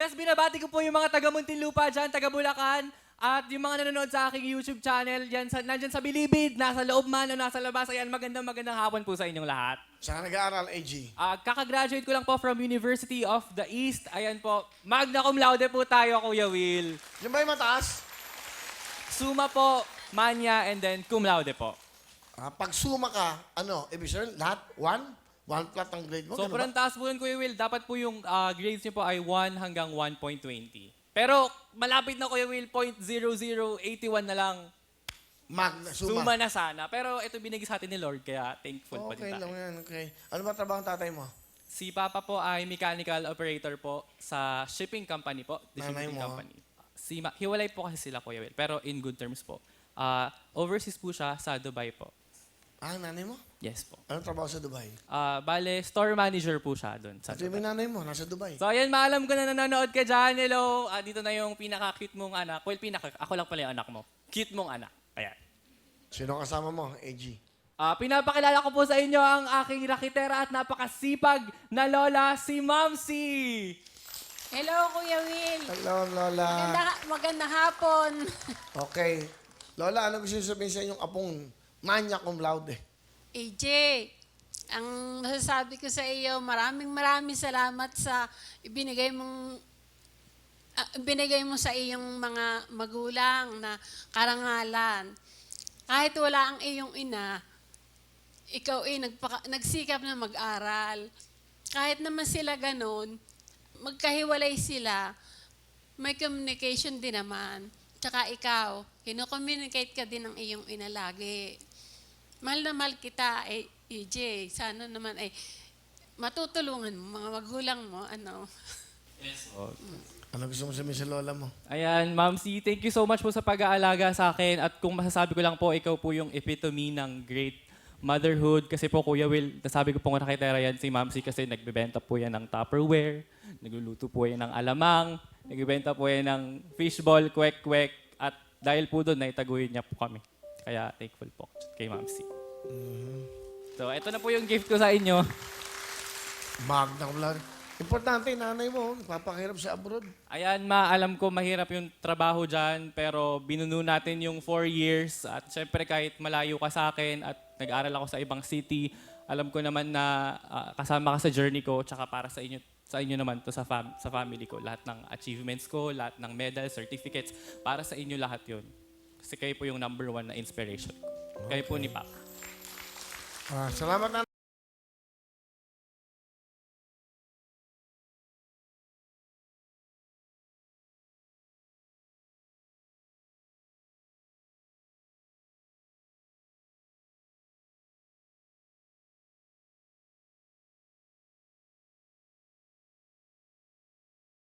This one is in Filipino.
Yes, binabati ko po yung mga taga Muntinlupa dyan, taga Bulacan, at yung mga nanonood sa aking YouTube channel, nandyan sa Bilibid, nasa loob man o nasa labas. Ayan, magandang hapon po sa inyong lahat. Saan ka nag-aaral, AG? Kakagraduate ko lang po from University of the East. Ayan po, magna cum laude po tayo, Kuya Will. Yung ba yung mataas? Suma po, manya, and then cum laude po. Pag suma ka, ano, ibig sabihin, lahat? 1? 1 flat ang grade mo? Sobrang taas po yun, Kuya Will. Dapat po yung grades niyo po ay 1 hanggang 1.20. Pero malapit na, Kuya Will, 0.0081 na lang. Suma. Suma na sana. Pero ito binigay sa atin ni Lord, kaya thankful pa Okay din lang tayo. yan, okay. Ano ba trabaho ng tatay mo? Si Papa po ay mechanical operator po sa shipping company po. The Nanay shipping mo? company. Hiwalay po kasi sila, Kuya Will. Pero in good terms po. Overseas po siya sa Dubai po. Nanay mo? Yes po. Anong trabaho sa Dubai? Bale, store manager po siya doon sa At yung Dubai. nanay mo, nasa Dubai. So ayan, maalam ko na nanonood ka dyan. Hello. Dito na yung pinaka-cute mong anak. Well, ako lang pala yung anak mo. Cute mong anak. Ayan. Sino kasama mo, AG? Pinapakilala ko po sa inyo ang aking rakitera at napakasipag na lola, si Mamsi. Hello, Kuya Will. Hello, Lola. Magandang hapon. Okay. Lola, ano gusto sabihin sa inyong apong manya cum laude? AJ, ang masasabi ko sa iyo, maraming salamat sa ibinigay mo sa iyong mga magulang na karangalan. Kahit wala ang iyong ina, ikaw nagsikap na mag-aral. Kahit naman sila ganon, magkahiwalay sila, may communication din naman. Tsaka ikaw, kino-communicate ka din ng iyong ina lagi. Mahal na mahal kita, EJ. Sana naman matutulungan mo, mga magulang mo, ano. Yes. Ano gusto mo sabihin sa lola mo? Ayan, Mamsi, thank you so much po sa pag-aalaga sa akin. At kung masasabi ko lang po, ikaw po yung epitome ng great motherhood. Kasi po, Kuya Will, nasabi ko po nga nakitera yan si Mamsi kasi nagbebenta po yan ng Tupperware, nagluluto po yan ng alamang, nagbebenta po yan ng fishball, kwek-kwek, at dahil po doon, naitaguhin niya po kami. Kaya thankful po kay Mamsi. So, ito na po yung gift ko sa inyo. Magna cum laude. Importante, nanay mo, papakirap sa abroad. Ayan, alam ko mahirap yung trabaho dyan, pero binuno natin yung 4 years. At syempre kahit malayo ka sa akin at nag-aral ako sa ibang city, alam ko naman na kasama ka sa journey ko, tsaka para sa inyo naman to sa family ko. Lahat ng achievements ko, lahat ng medals, certificates, para sa inyo lahat yun. Kasi kayo po yung #1 na inspiration. Kayo po ni Papa. Salamat na.